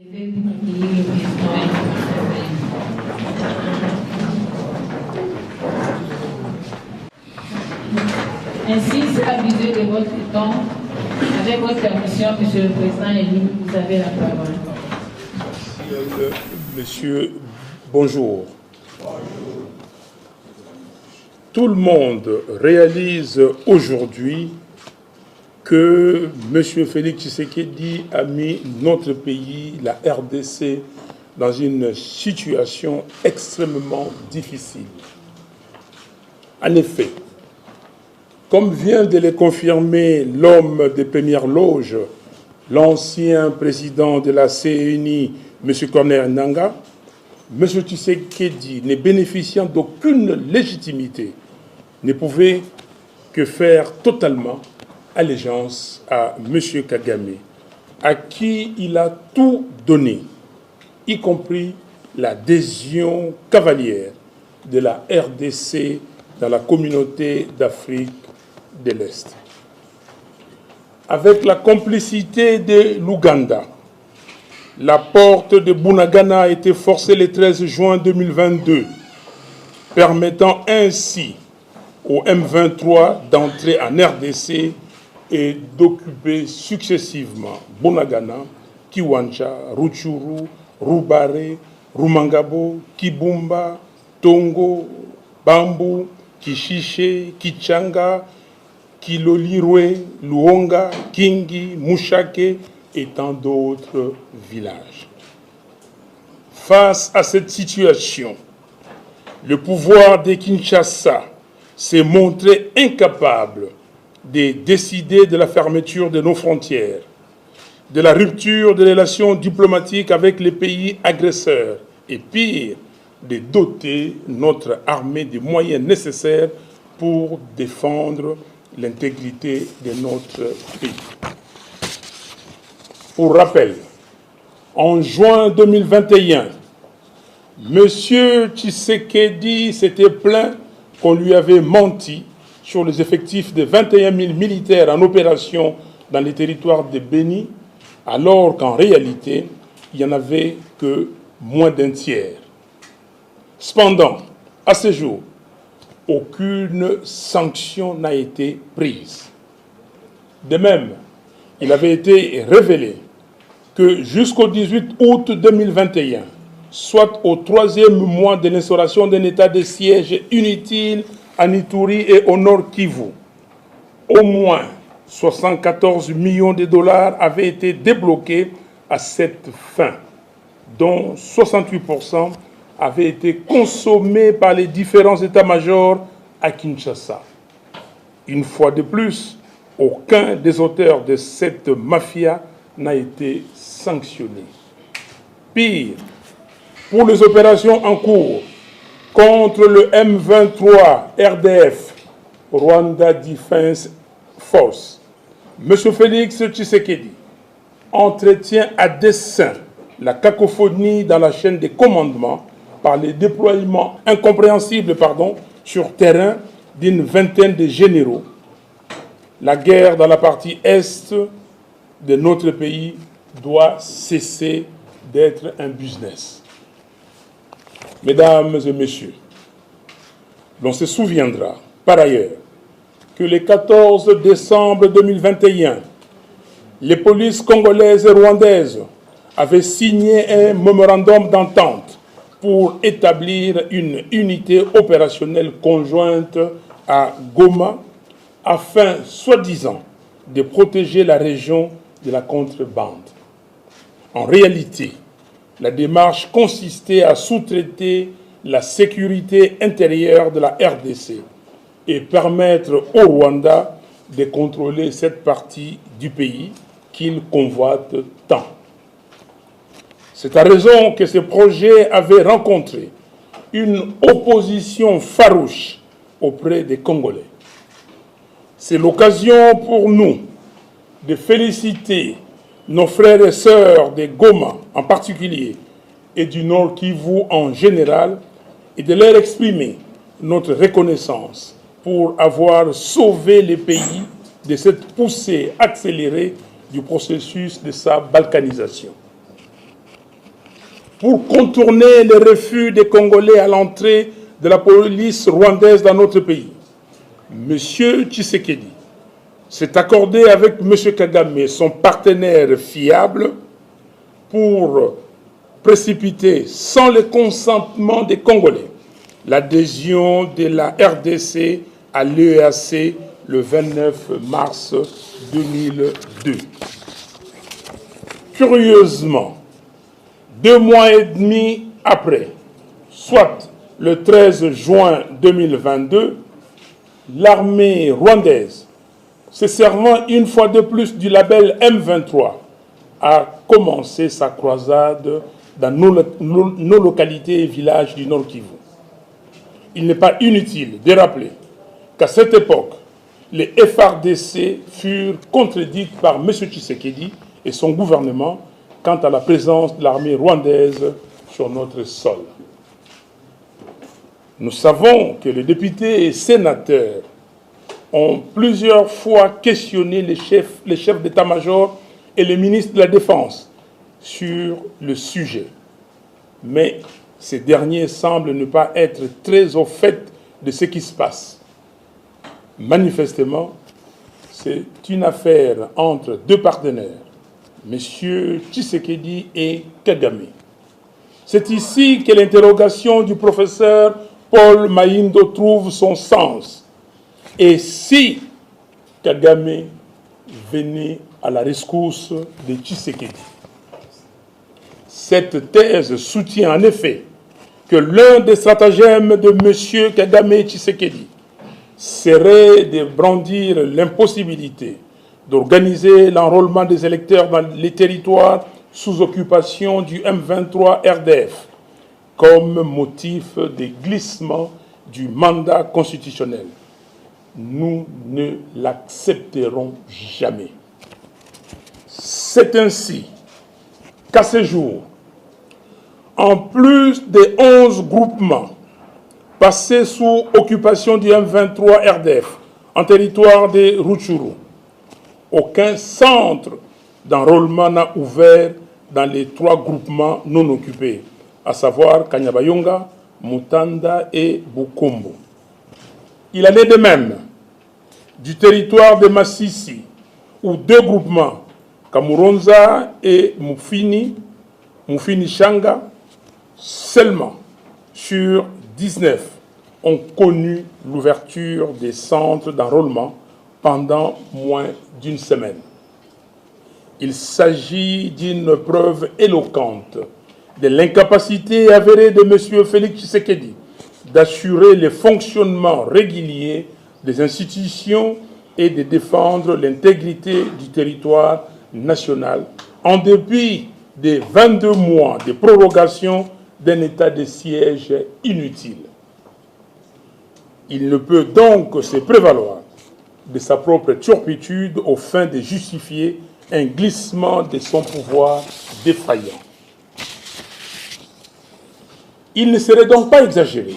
Je vais vous accueillir le président. Ainsi, c'est abusé de votre temps. Avec votre permission, Monsieur le Président élu, vous avez la parole. Monsieur, bonjour. Tout le monde réalise aujourd'hui que M. Félix Tshisekedi a mis notre pays, la RDC, dans une situation extrêmement difficile. En effet, comme vient de le confirmer l'homme des premières loges, l'ancien président de la CENI, M. Corneille Nangaa, M. Tshisekedi, ne bénéficiant d'aucune légitimité, ne pouvait que faire totalement allégeance à M. Kagame, à qui il a tout donné, y compris l'adhésion cavalière de la RDC dans la communauté d'Afrique de l'Est. Avec la complicité de l'Ouganda, la porte de Bunagana a été forcée le 13 juin 2022, permettant ainsi au M23 d'entrer en RDC et d'occuper successivement Bunagana, Kiwanja, Rutshuru, Rubare, Rumangabo, Kibumba, Tongo, Bambu, Kishishe, Kichanga, Kilolirwe, Luonga, Kingi, Mushake et tant d'autres villages. Face à cette situation, le pouvoir de Kinshasa s'est montré incapable de décider de la fermeture de nos frontières, de la rupture des relations diplomatiques avec les pays agresseurs et pire, de doter notre armée des moyens nécessaires pour défendre l'intégrité de notre pays. Pour rappel, en juin 2021, M. Tshisekedi s'était plaint qu'on lui avait menti sur les effectifs de 21 000 militaires en opération dans les territoires de Béni, alors qu'en réalité, il n'y en avait que moins d'un tiers. Cependant, à ce jour, aucune sanction n'a été prise. De même, il avait été révélé que jusqu'au 18 août 2021, soit au 3e mois de l'instauration d'un état de siège inutile en Ituri et au Nord Kivu, au moins 74 millions de dollars avaient été débloqués à cette fin, dont 68% avaient été consommés par les différents états-majors à Kinshasa. Une fois de plus, aucun des auteurs de cette mafia n'a été sanctionné. Pire, pour les opérations en cours contre le M23 RDF, Rwanda Defense Force, M. Félix Tshisekedi entretient à dessein la cacophonie dans la chaîne des commandements par les déploiements incompréhensibles sur terrain d'une vingtaine de généraux. La guerre dans la partie est de notre pays doit cesser d'être un business. Mesdames et messieurs, l'on se souviendra par ailleurs que le 14 décembre 2021, les polices congolaises et rwandaises avaient signé un mémorandum d'entente pour établir une unité opérationnelle conjointe à Goma afin, soi-disant, de protéger la région de la contrebande. En réalité, la démarche consistait à sous-traiter la sécurité intérieure de la RDC et permettre au Rwanda de contrôler cette partie du pays qu'il convoite tant. C'est à raison que ce projet avait rencontré une opposition farouche auprès des Congolais. C'est l'occasion pour nous de féliciter nos frères et sœurs de Goma en particulier et du Nord Kivu en général et de leur exprimer notre reconnaissance pour avoir sauvé les pays de cette poussée accélérée du processus de sa balkanisation. pour contourner les refus des Congolais à l'entrée de la police rwandaise dans notre pays. M. Tshisekedi s'est accordé avec M. Kagame, son partenaire fiable, pour précipiter, sans le consentement des Congolais, l'adhésion de la RDC à l'EAC le 29 mars 2002. Curieusement, 2 mois et demi après, soit le 13 juin 2022, l'armée rwandaise, se servant une fois de plus du label M23, a commencé sa croisade dans nos localités et villages du Nord Kivu. Il n'est pas inutile de rappeler qu'à cette époque, les FARDC furent contredites par M. Tshisekedi et son gouvernement quant à la présence de l'armée rwandaise sur notre sol. Nous savons que les députés et sénateurs ont plusieurs fois questionné les chefs d'état-major et les ministres de la Défense sur le sujet. Mais ces derniers semblent ne pas être très au fait de ce qui se passe. Manifestement, c'est une affaire entre deux partenaires, M. Tshisekedi et Kagame. C'est ici que l'interrogation du professeur Paul Mahindo trouve son sens. Et si Kagame venait à la rescousse de Tshisekedi? Cette thèse soutient en effet que l'un des stratagèmes de M. Kagame Tshisekedi serait de brandir l'impossibilité d'organiser l'enrôlement des électeurs dans les territoires sous occupation du M23 RDF comme motif de glissement du mandat constitutionnel. Nous ne l'accepterons jamais. C'est ainsi qu'à ce jour, en plus des 11 groupements passés sous occupation du M23 RDF en territoire de Rutshuru, aucun centre d'enrôlement n'a ouvert dans les 3 groupements non occupés, à savoir Kanyabayonga, Mutanda et Bukombo. Il en est de même du territoire de Massissi, où 2 groupements, Kamuronza et Mufini Shanga, seulement sur 19, ont connu l'ouverture des centres d'enrôlement pendant moins d'une semaine. Il s'agit d'une preuve éloquente de l'incapacité avérée de M. Félix Tshisekedi d'assurer le fonctionnement régulier des institutions et de défendre l'intégrité du territoire national, en dépit des 22 mois de prorogation d'un état de siège inutile. Il ne peut donc se prévaloir de sa propre turpitude aux fins de justifier un glissement de son pouvoir défaillant. Il ne serait donc pas exagéré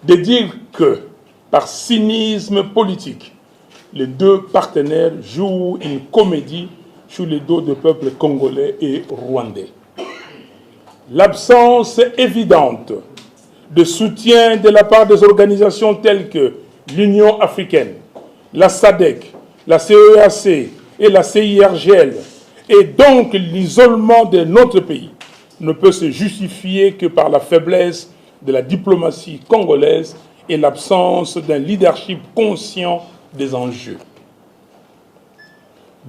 de dire que, par cynisme politique, les 2 partenaires jouent une comédie sur le dos du peuple congolais et rwandais. L'absence évidente de soutien de la part des organisations telles que l'Union africaine, la SADC, la CEAC et la CIRGL, et donc l'isolement de notre pays, ne peut se justifier que par la faiblesse de la diplomatie congolaise et l'absence d'un leadership conscient des enjeux.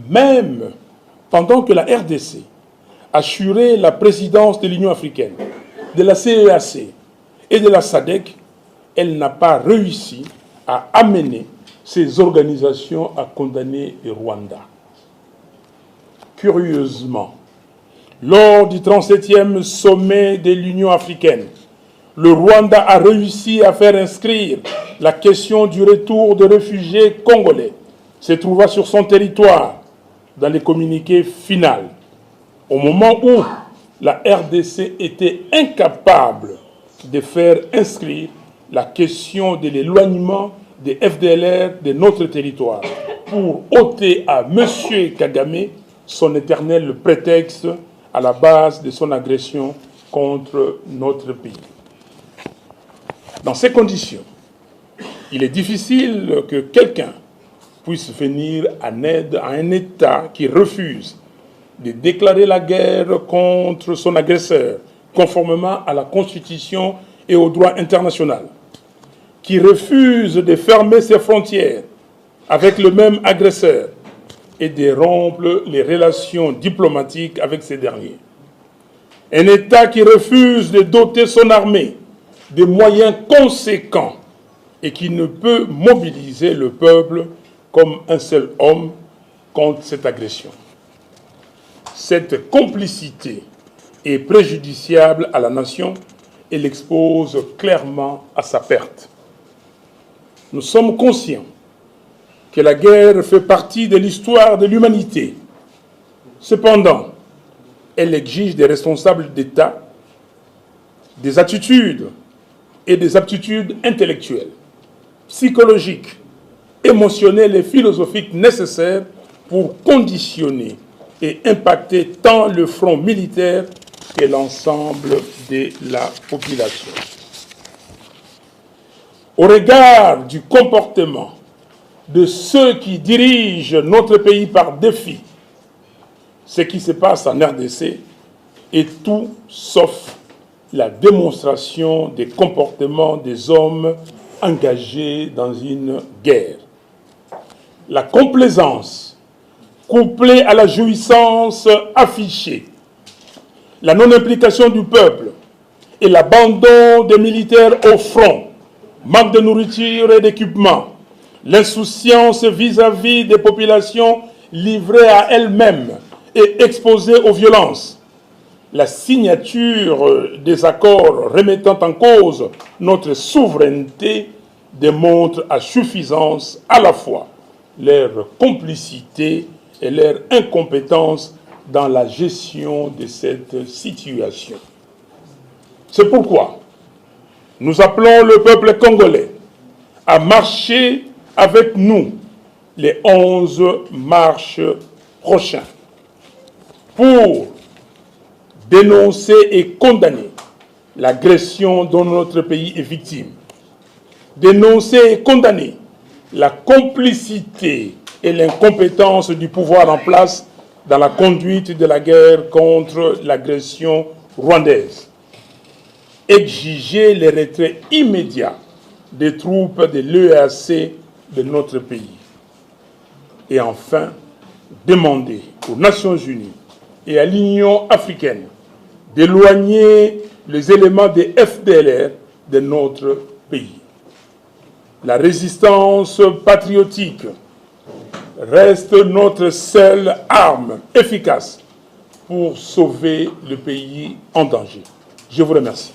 Même pendant que la RDC assurait la présidence de l'Union africaine, de la CEAC et de la SADC, elle n'a pas réussi à amener ces organisations à condamner le Rwanda. Curieusement, lors du 37e sommet de l'Union africaine, le Rwanda a réussi à faire inscrire la question du retour de réfugiés congolais se trouvant sur son territoire dans les communiqués finaux, au moment où la RDC était incapable de faire inscrire la question de l'éloignement des FDLR de notre territoire pour ôter à M. Kagame son éternel prétexte à la base de son agression contre notre pays. Dans ces conditions, il est difficile que quelqu'un puisse venir en aide à un État qui refuse de déclarer la guerre contre son agresseur, conformément à la Constitution et au droit international, qui refuse de fermer ses frontières avec le même agresseur et de rompre les relations diplomatiques avec ces derniers. Un État qui refuse de doter son armée de moyens conséquents et qui ne peut mobiliser le peuple comme un seul homme contre cette agression. Cette complicité est préjudiciable à la nation et l'expose clairement à sa perte. Nous sommes conscients que la guerre fait partie de l'histoire de l'humanité. Cependant, elle exige des responsables d'État des attitudes et des aptitudes intellectuelles, psychologiques, émotionnelles et philosophiques nécessaires pour conditionner et impacter tant le front militaire que l'ensemble de la population. Au regard du comportement de ceux qui dirigent notre pays par défi, ce qui se passe en RDC est tout sauf la démonstration des comportements des hommes engagés dans une guerre. La complaisance, couplée à la jouissance affichée, la non-implication du peuple et l'abandon des militaires au front, manque de nourriture et d'équipement, l'insouciance vis-à-vis des populations livrées à elles-mêmes et exposées aux violences, la signature des accords remettant en cause notre souveraineté démontre à suffisance à la fois leur complicité et leur incompétence dans la gestion de cette situation. C'est pourquoi nous appelons le peuple congolais à marcher avec nous les 11 mars prochains pour dénoncer et condamner l'agression dont notre pays est victime, dénoncer et condamner la complicité et l'incompétence du pouvoir en place dans la conduite de la guerre contre l'agression rwandaise, exiger le retrait immédiat des troupes de l'EAC de notre pays et enfin demander aux Nations Unies et à l'Union africaine d'éloigner les éléments des FDLR de notre pays. La résistance patriotique reste notre seule arme efficace pour sauver le pays en danger. Je vous remercie.